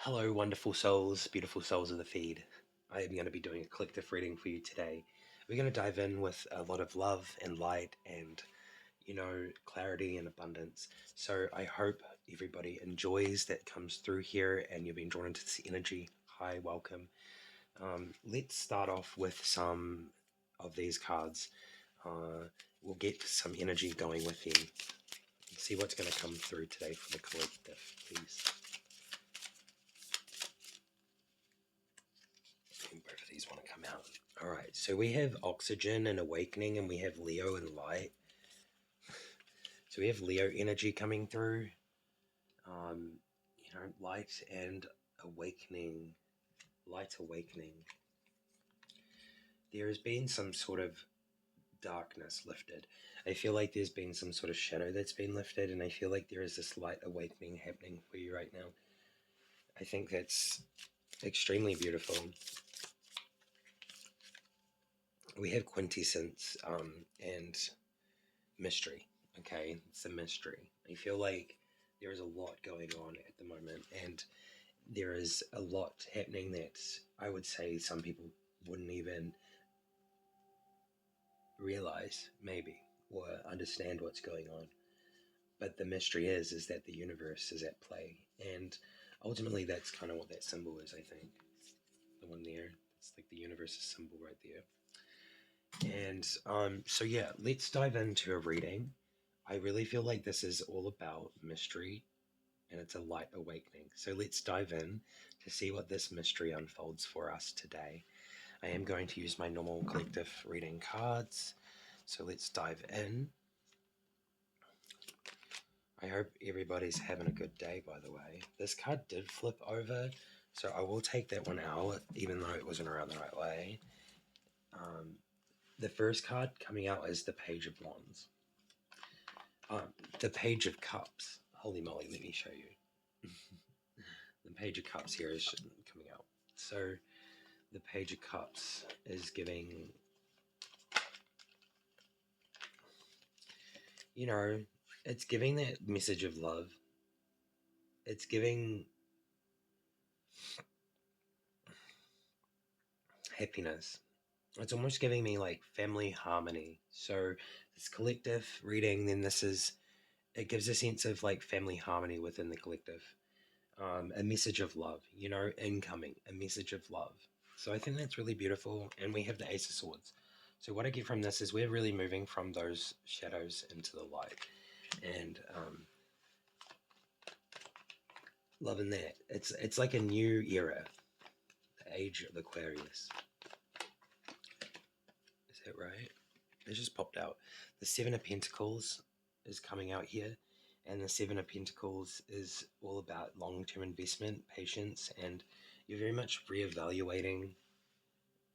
Hello, wonderful souls, beautiful souls of the feed. I am going to be doing a collective reading for you today. We're going to dive in with a lot of love and light and, clarity and abundance. So I hope everybody enjoys that comes through here and you've been drawn into this energy. Hi, welcome. Let's start off with some of these cards. We'll get some energy going with them. See what's going to come through today for the collective, please. Both of these want to come out. All right, so we have oxygen and awakening, and we have Leo and light. So we have Leo energy coming through, light and awakening. Light awakening. There has been some sort of darkness lifted. I feel like there's been some sort of shadow that's been lifted, and I feel like there is this light awakening happening for you right now. I think that's extremely beautiful. We have quintessence and mystery. Okay, it's a mystery. I feel like there is a lot going on at the moment, and there is a lot happening that I would say some people wouldn't even realize, maybe, or understand what's going on. But the mystery is that the universe is at play, and ultimately that's kind of what that symbol is. I think the one there, it's like the universe's symbol right there. And so yeah, let's dive into a reading. I really feel like this is all about mystery and it's a light awakening. So let's dive in to see what this mystery unfolds for us today. I am going to use my normal collective reading cards. So let's dive in. I hope everybody's having a good day, by the way. This card did flip over, so I will take that one out, even though it wasn't around the right way. The first card coming out is the Page of Wands. The Page of Cups. Holy moly, let me show you. The Page of Cups here is coming out. So the Page of Cups is giving, it's giving that message of love. It's giving happiness. It's almost giving me like family harmony. So this collective reading, then it gives a sense of like family harmony within the collective. A message of love, incoming, a message of love. So I think that's really beautiful. And we have the Ace of Swords. So what I get from this is we're really moving from those shadows into the light. And loving that. It's like a new era. The age of Aquarius. Is that right? It just popped out. The Seven of Pentacles is coming out here. And the Seven of Pentacles is all about long-term investment, patience, and you're very much reevaluating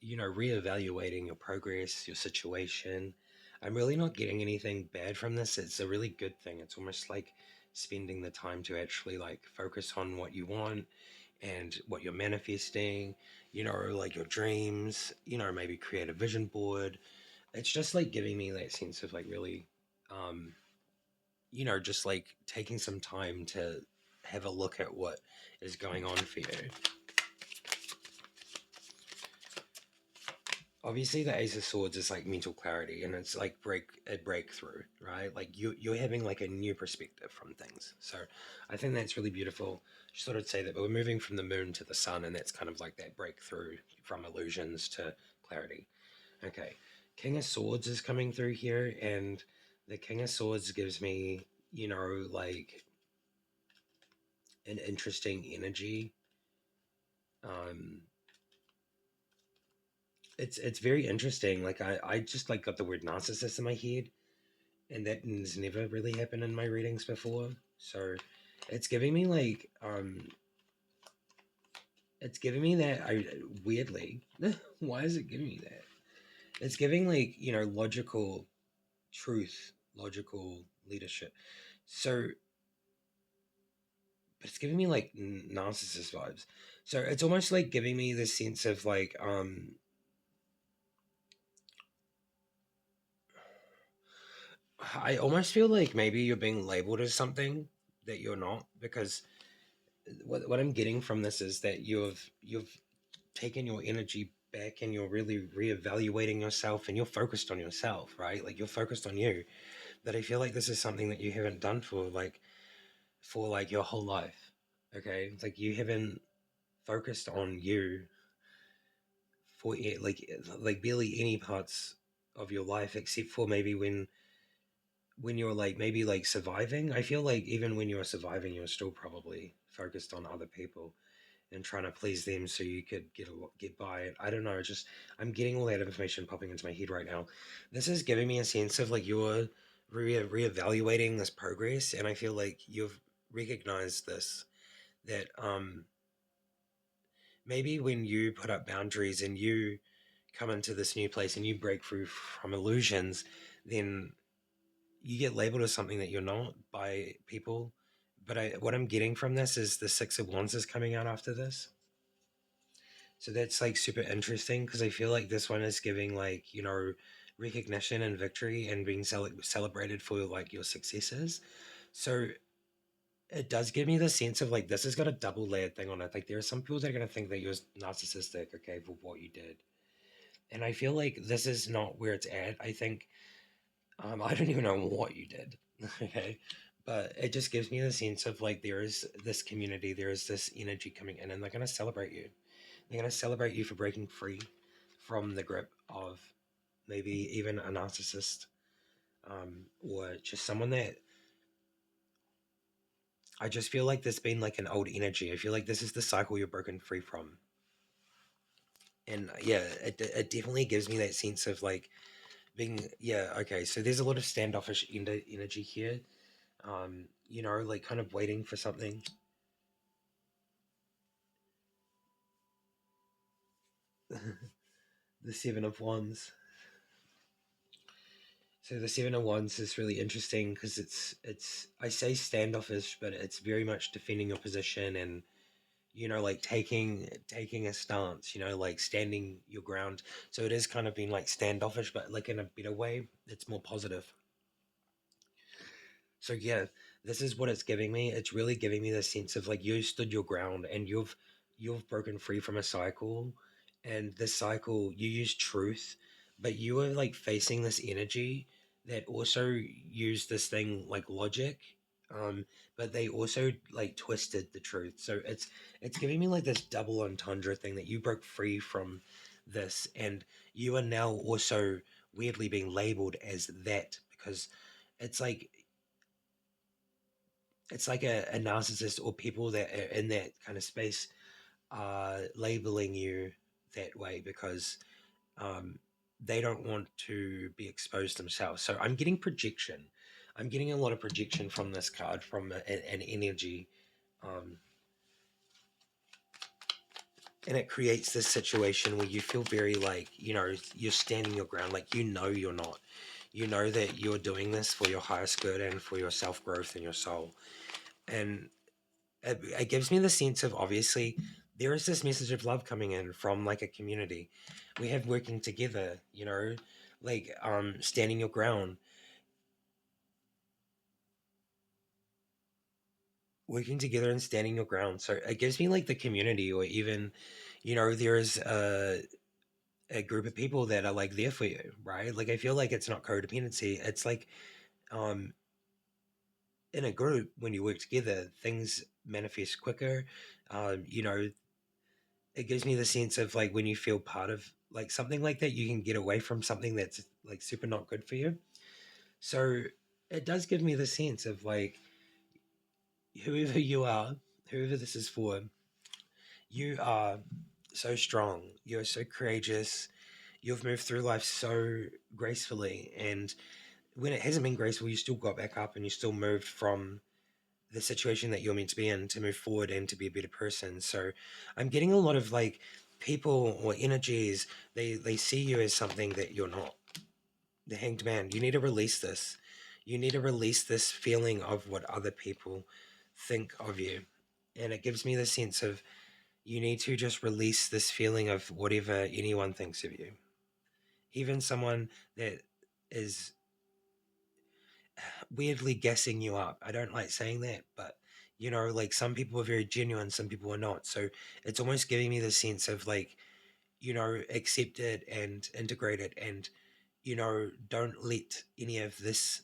your progress, your situation. I'm really not getting anything bad from this. It's a really good thing. It's almost like spending the time to actually like focus on what you want and what you're manifesting, like your dreams, maybe create a vision board. It's just like giving me that sense of like really, just like taking some time to have a look at what is going on for you. Obviously the Ace of Swords is like mental clarity and it's like a breakthrough, right? Like you're having like a new perspective from things. So I think that's really beautiful. Just thought I'd say that, but we're moving from the moon to the sun and that's kind of like that breakthrough from illusions to clarity. Okay, King of Swords is coming through here and the King of Swords gives me, like an interesting energy. Um, it's very interesting. Like I just like got the word narcissist in my head, and that has never really happened in my readings before. So it's giving me like it's giving me that. I weirdly, why is it giving me that? It's giving like logical truth, logical leadership. So, but it's giving me like narcissist vibes. So it's almost like giving me this sense of like I almost feel like maybe you're being labeled as something that you're not because what I'm getting from this is that you've taken your energy back and you're really reevaluating yourself and you're focused on yourself, right? Like you're focused on you. But I feel like this is something that you haven't done for like your whole life. Okay, it's like you haven't focused on you for like barely any parts of your life except for maybe when you're like maybe like surviving. I feel like even when you're surviving, you're still probably focused on other people and trying to please them so you could get by. I don't know. Just I'm getting all that information popping into my head right now. This is giving me a sense of like you're reevaluating this progress, and I feel like you've recognized this that maybe when you put up boundaries and you come into this new place and you break through from illusions, then you get labeled as something that you're not by people. But what I'm getting from this is the Six of Wands is coming out after this. So that's like super interesting because I feel like this one is giving like, recognition and victory and being celebrated for like your successes. So it does give me the sense of like this has got a double layered thing on it. Like there are some people that are going to think that you're narcissistic, okay, for what you did. And I feel like this is not where it's at. I think I don't even know what you did. Okay. But it just gives me the sense of like there is this community, there is this energy coming in, and they're gonna celebrate you. They're gonna celebrate you for breaking free from the grip of maybe even a narcissist, or just someone that I just feel like there's been like an old energy. I feel like this is the cycle you're broken free from. And yeah, it definitely gives me that sense of like being, yeah, okay, so there's a lot of standoffish energy here, like kind of waiting for something. The Seven of Wands. So the Seven of Wands is really interesting because it's I say standoffish, but it's very much defending your position and like taking a stance, like standing your ground. So it is kind of being like standoffish, but like in a better way. It's more positive. So yeah, this is what it's giving me. It's really giving me the sense of like you stood your ground and you've broken free from a cycle, and this cycle you use truth, but you are like facing this energy that also used this thing like logic, but they also like twisted the truth. So it's giving me like this double entendre thing that you broke free from this, and you are now also weirdly being labeled as that because it's like a narcissist or people that are in that kind of space are labeling you that way because um, they don't want to be exposed themselves. So I'm getting projection. I'm getting a lot of projection from this card, from an energy, um, and it creates this situation where you feel very like you're standing your ground, like you're not. You know that you're doing this for your highest good and for your self growth and your soul, and it gives me the sense of obviously there is this message of love coming in from like a community. We have working together, like standing your ground, working together and standing your ground. So it gives me like the community, or even, there is a group of people that are like there for you, right? Like I feel like it's not codependency. It's like um in a group when you work together, things manifest quicker. You know, it gives me the sense of like when you feel part of like something like that, you can get away from something that's like super not good for you. So it does give me the sense of like whoever you are, whoever this is for, you are so strong, you're so courageous, you've moved through life so gracefully, and when it hasn't been graceful, you still got back up and you still moved from the situation that you're meant to be in to move forward and to be a better person. So I'm getting a lot of like people or energies, they see you as something that you're not. The Hanged Man, you need to release this. You need to release this feeling of what other people think of you. And it gives me the sense of you need to just release this feeling of whatever anyone thinks of you. Even someone that is weirdly gassing you up. I don't like saying that, but You know, like some people are very genuine, some people are not. So it's almost giving me the sense of like, you know, accept it and integrate it, and, you know, don't let any of this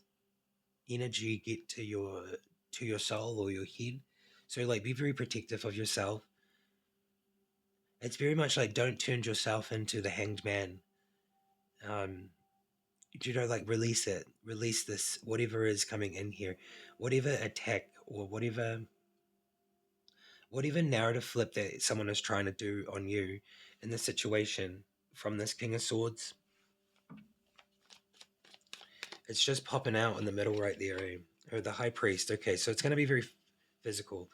energy get to your soul or your head. So like be very protective of yourself. It's very much like don't turn yourself into the hanged man. Um, you know, like release it, release this, whatever is coming in here, whatever attack or whatever narrative flip that someone is trying to do on you in this situation from this King of Swords. It's just popping out in the middle right there, eh? Or the High Priest. Okay, so it's going to be very physical.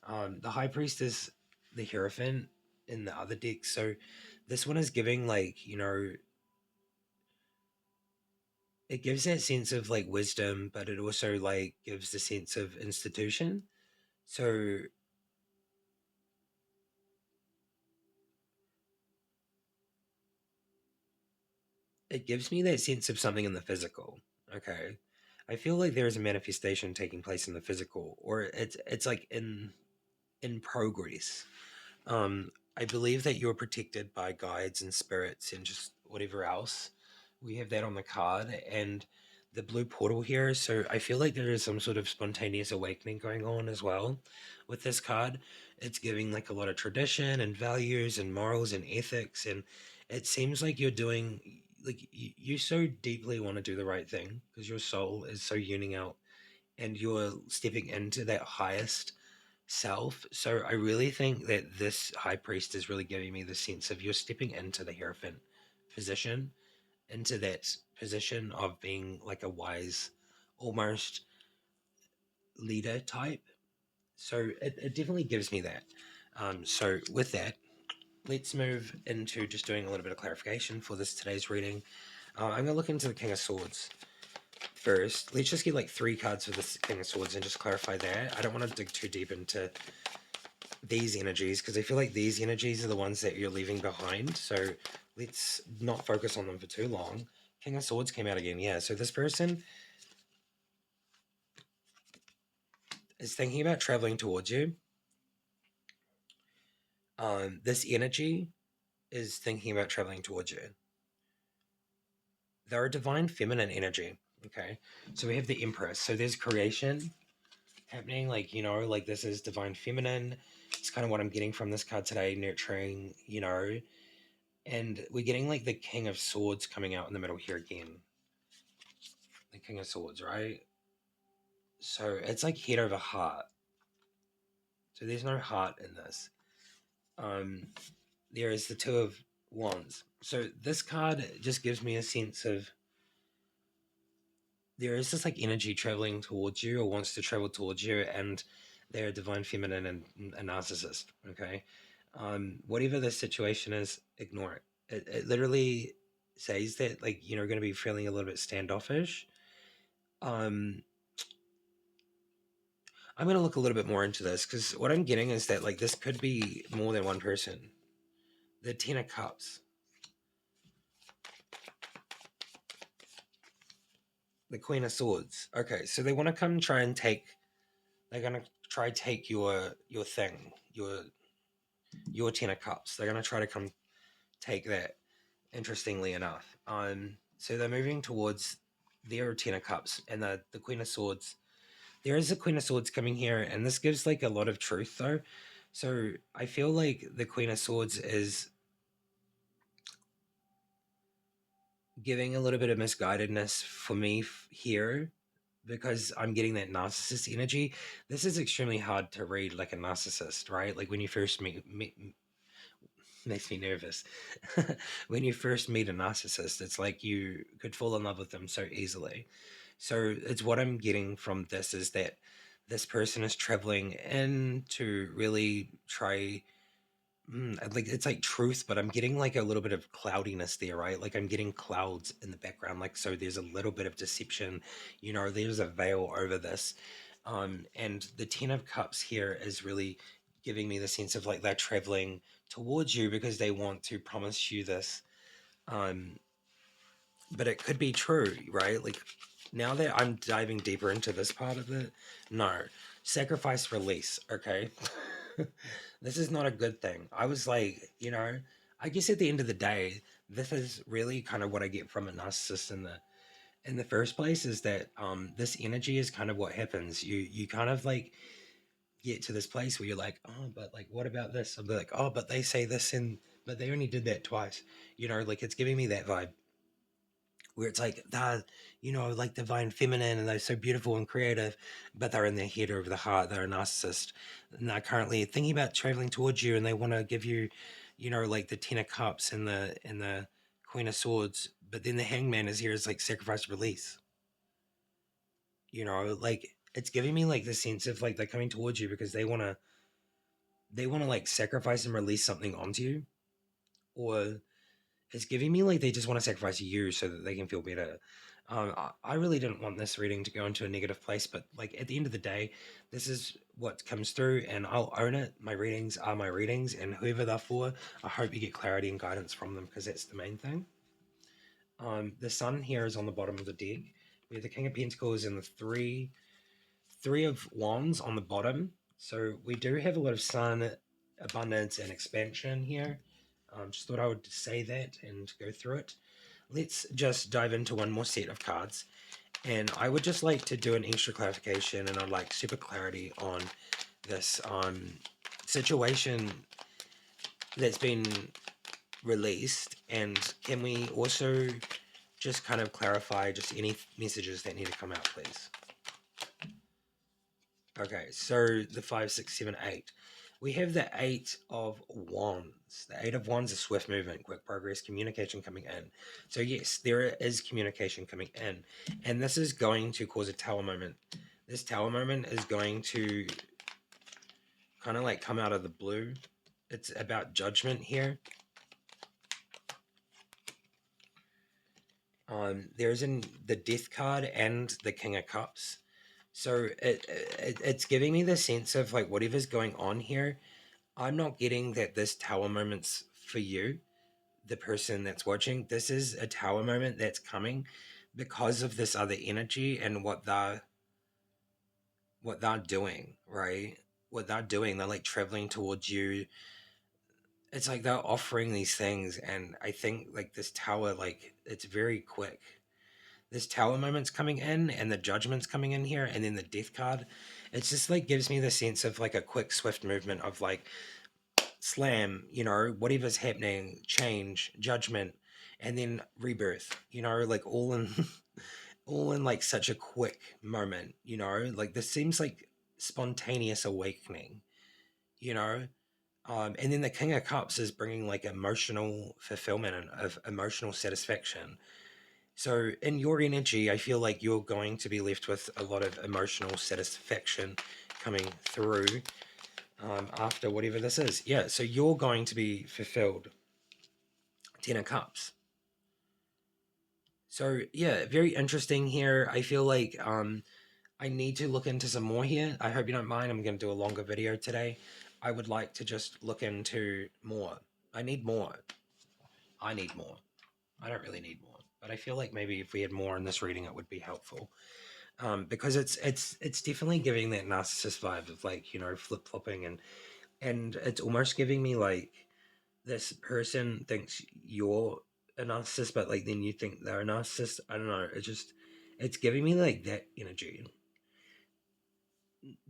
The High Priest is the Hierophant in the other deck, so this one is giving like, you know, it gives that sense of like wisdom, but it also like gives the sense of institution. So it gives me that sense of something in the physical. Okay. I feel like there is a manifestation taking place in the physical, or it's like in progress. I believe that you're protected by guides and spirits and just whatever else. We have that on the card and the blue portal here. So I feel like there is some sort of spontaneous awakening going on as well with this card. It's giving like a lot of tradition and values and morals and ethics. And it seems like you're doing, like, you so deeply want to do the right thing because your soul is so yearning out and you're stepping into that highest self. So I really think that this high priest is really giving me the sense of you're stepping into the Hierophant position, into that position of being like a wise, almost leader type. So it definitely gives me that. So with that, let's move into just doing a little bit of clarification for this today's reading. I'm going to look into the King of Swords first. Let's just get like 3 cards for this King of Swords and just clarify that. I don't want to dig too deep into these energies because I feel like these energies are the ones that you're leaving behind. So let's not focus on them for too long. King of Swords came out again. Yeah. So this person is thinking about traveling towards you. This energy is thinking about traveling towards you. They're a divine feminine energy. Okay. So we have the Empress. So there's creation happening. Like, you know, like this is divine feminine. It's kind of what I'm getting from this card today. Nurturing, you know, and we're getting like the King of Swords coming out in the middle here again. The King of Swords, right? So it's like head over heart. So there's no heart in this. Um, there is the Two of Wands. So this card just gives me a sense of there is this like energy traveling towards you or wants to travel towards you, and they're a divine feminine and a narcissist. Okay, whatever the situation is, ignore it. It literally says that like you're going to be feeling a little bit standoffish. Um, I'm going to look a little bit more into this because what I'm getting is that like this could be more than one person. The Ten of Cups, the Queen of Swords. Okay, so they want to come try and take. They're going to try take your thing, your Ten of Cups. They're going to try to come take that. Interestingly enough, so they're moving towards their Ten of Cups and the Queen of Swords. There is a Queen of Swords coming here, and this gives like a lot of truth though. So I feel like the Queen of Swords is giving a little bit of misguidedness for me here because I'm getting that narcissist energy. This is extremely hard to read like a narcissist, right? Like when you first meet makes me nervous. When you first meet a narcissist, it's like you could fall in love with them so easily. So it's what I'm getting from this is that this person is traveling in to really try. Like it's like truth, but I'm getting like a little bit of cloudiness there, right? Like I'm getting clouds in the background, like so there's a little bit of deception, there's a veil over this. And the Ten of Cups here is really giving me the sense of like they're traveling towards you because they want to promise you this. Um, but it could be true, right? Like now that I'm diving deeper into this part of it, no. sacrifice, release. Okay. This is not a good thing. I was like, I guess at the end of the day, this is really kind of what I get from a narcissist in the first place, is that this energy is kind of what happens. You kind of like get to this place where you're like, oh, but like, what about this? I'll be like, oh, but they say this, and but they only did that twice. Like it's giving me that vibe where it's like they're, like divine feminine, and they're so beautiful and creative, but they're in their head over the heart. They're a narcissist, and they're currently thinking about traveling towards you, and they want to give you, like the Ten of Cups and the Queen of Swords. But then the Hangman is here as like sacrifice, release. Like it's giving me like the sense of like they're coming towards you because they want to like sacrifice and release something onto you, or it's giving me like they just want to sacrifice you so that they can feel better. I really didn't want this reading to go into a negative place, but like at the end of the day, this is what comes through, and I'll own it. My readings are my readings, and whoever they're for, I hope you get clarity and guidance from them, because that's the main thing. The Sun here is on the bottom of the deck. We have the King of Pentacles and the three of Wands on the bottom. So we do have a lot of Sun, abundance, and expansion here. Just thought I would say that and go through it. Let's just dive into one more set of cards. And I would just like to do an extra clarification, and I'd like super clarity on this situation that's been released. And can we also just kind of clarify just any messages that need to come out, please? Okay, so the 5, 6, 7, 8. We have the 8 of Wands. The 8 of Wands is swift movement, quick progress, communication coming in. So yes, there is communication coming in. And this is going to cause a tower moment. This tower moment is going to kind of like come out of the blue. It's about judgment here. There's the Death card and the King of Cups. So it's giving me the sense of like whatever's going on here. I'm not getting that this tower moment's for you, the person that's watching. This is a tower moment that's coming because of this other energy and what they're doing, right? What they're doing, they're like traveling towards you. It's like they're offering these things, and I think like this tower, like it's very quick. This tower moment's coming in, and the judgment's coming in here, and then the death card. It's just like gives me the sense of like a quick, swift movement of like slam, whatever's happening, change, judgment, and then rebirth, like all in all in like such a quick moment, like this seems like spontaneous awakening, you know. And then the King of Cups is bringing like emotional fulfillment and of emotional satisfaction. So in your energy, I feel like you're going to be left with a lot of emotional satisfaction coming through after whatever this is. Yeah, so you're going to be fulfilled. 10 of Cups. So yeah, very interesting here. I feel like I need to look into some more here. I hope you don't mind. I'm going to do a longer video today. I would like to just look into more. I need more. I need more. I don't really need more, but I feel like maybe if we had more in this reading, it would be helpful. Because it's definitely giving that narcissist vibe of like flip flopping, and it's almost giving me like this person thinks you're a narcissist, but like then you think they're a narcissist. I don't know. It's giving me like that energy.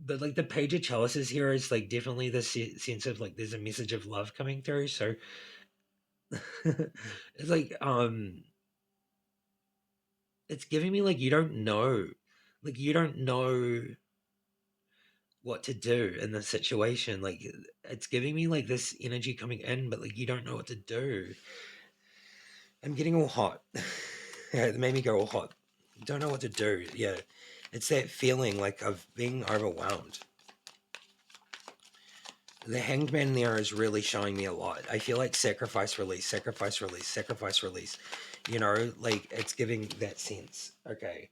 But like the Page of Chalices here is like definitely the sense of like there's a message of love coming through. So it's like it's giving me like you don't know what to do in this situation. Like it's giving me like this energy coming in, but like you don't know what to do. I'm getting all hot. It made me go all hot. Don't know what to do. Yeah, it's that feeling like of being overwhelmed. The Hanged Man there is really showing me a lot. I feel like sacrifice, release, sacrifice, release, sacrifice, release. Like it's giving that sense. Okay,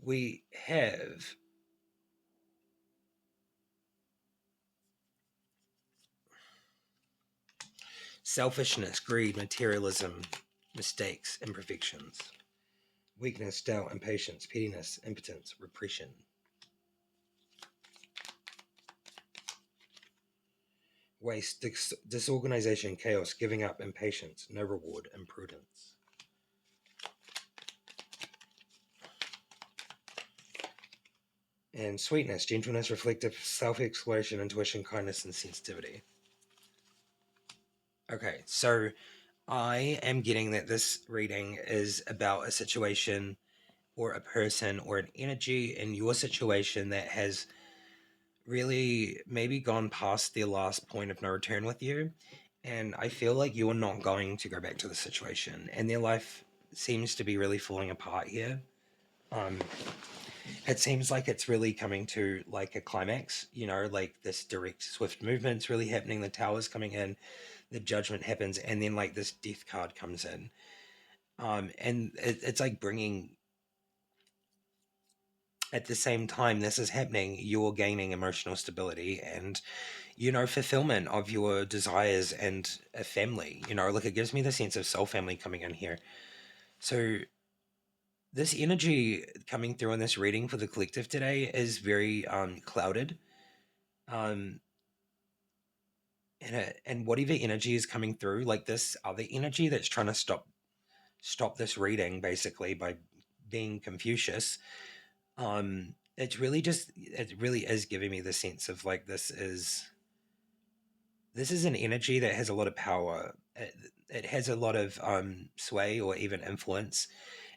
we have selfishness, greed, materialism, mistakes, imperfections, weakness, doubt, impatience, pettiness, impotence, repression. waste, disorganization, chaos, giving up, impatience, no reward, imprudence. And sweetness, gentleness, reflective, self-exploration, intuition, kindness, and sensitivity. Okay, so I am getting that this reading is about a situation or a person or an energy in your situation that has really maybe gone past their last point of no return with you. And I feel like you're not going to go back to the situation, and their life seems to be really falling apart here. Um, it seems like it's really coming to like a climax, like this direct, swift movement's really happening. The tower's coming in, the judgment happens, and then like this death card comes in. And it's like bringing, at the same time this is happening, you're gaining emotional stability and fulfillment of your desires and a family. Like it gives me the sense of soul family coming in here. So this energy coming through in this reading for the collective today is very clouded. um and whatever energy is coming through, like this other energy that's trying to stop this reading basically by being Confucius. It really is giving me the sense of like this is an energy that has a lot of power. It has a lot of sway or even influence,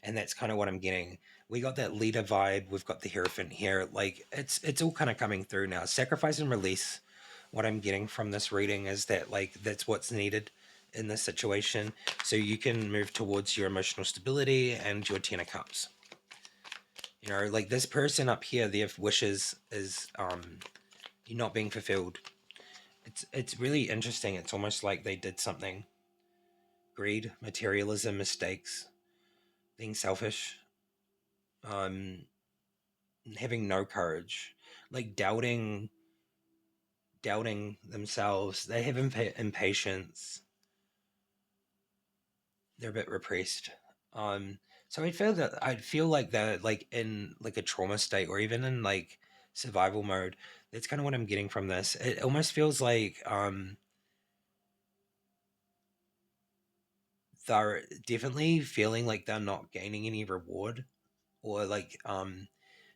and that's kind of what I'm getting. We got that leader vibe. We've got the Hierophant here. Like it's all kind of coming through now. Sacrifice and release. What I'm getting from this reading is that like that's what's needed in this situation, so you can move towards your emotional stability and your Ten of Cups. Like this person up here, their wishes is not being fulfilled. It's really interesting. It's almost like they did something. Greed, materialism, mistakes, being selfish, um, having no courage, like doubting themselves. They have impatience. They're a bit repressed. So I'd feel like they're like in like a trauma state or even in like survival mode. That's kind of what I'm getting from this. It almost feels like they're definitely feeling like they're not gaining any reward or like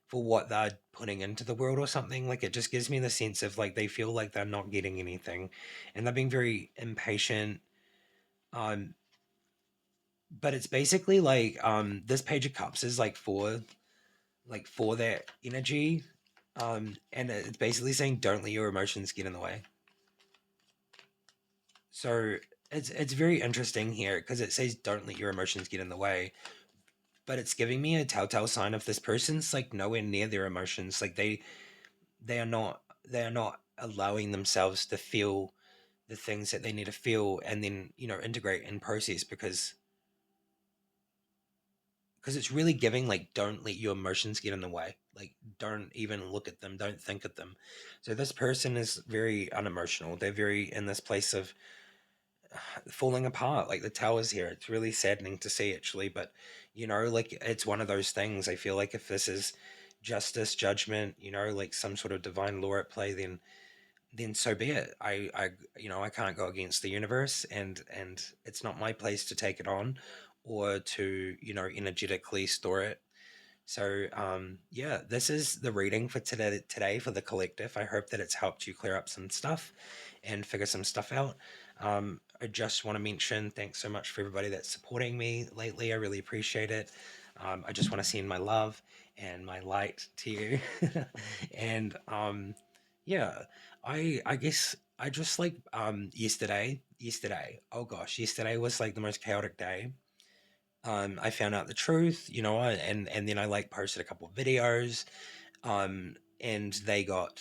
for what they're putting into the world or something. Like it just gives me the sense of like they feel like they're not getting anything and they're being very impatient. um but it's basically like this Page of Cups is like for that energy. And it's basically saying don't let your emotions get in the way. So it's very interesting here because it says don't let your emotions get in the way, but it's giving me a telltale sign of this person's like nowhere near their emotions. Like they are not allowing themselves to feel the things that they need to feel and then integrate and process, because it's really giving like don't let your emotions get in the way. Like don't even look at them, don't think of them. So this person is very unemotional. They're very in this place of falling apart. Like the towers here, it's really saddening to see actually, but like it's one of those things. I feel like if this is justice, judgment, like some sort of divine law at play, then so be it. I can't go against the universe, and it's not my place to take it on or to energetically store it. So yeah, this is the reading for today for the collective. I hope that it's helped you clear up some stuff and figure some stuff out. I just want to mention thanks so much for everybody that's supporting me lately. I really appreciate it. I just want to send my love and my light to you. And yeah, I guess I just like yesterday. Oh gosh, yesterday was like the most chaotic day. I found out the truth, and then I like posted a couple of videos, and they got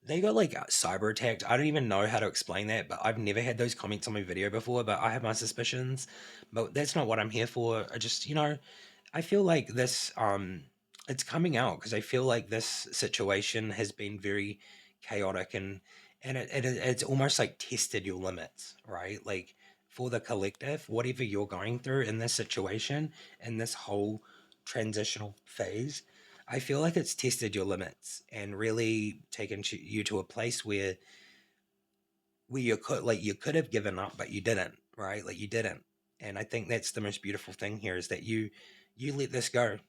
like cyber attacked. I don't even know how to explain that, but I've never had those comments on my video before, but I have my suspicions. But that's not what I'm here for. I just, I feel like this it's coming out because I feel like this situation has been very chaotic, and it's almost like tested your limits, right? Like for the collective, whatever you're going through in this situation, in this whole transitional phase, I feel like it's tested your limits and really taken you to a place where where you could have given up, but you didn't, right? Like you didn't. And I think that's the most beautiful thing here is that you let this go.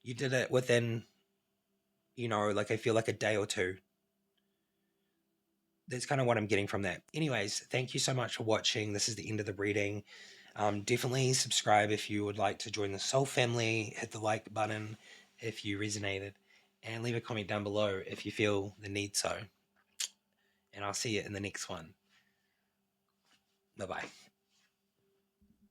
You did it within, like I feel like a day or two. That's kind of what I'm getting from that. Anyways, thank you so much for watching. This is the end of the reading. Definitely subscribe if you would like to join the Soul family. Hit the like button if you resonated, and leave a comment down below if you feel the need so. And I'll see you in the next one. Bye bye.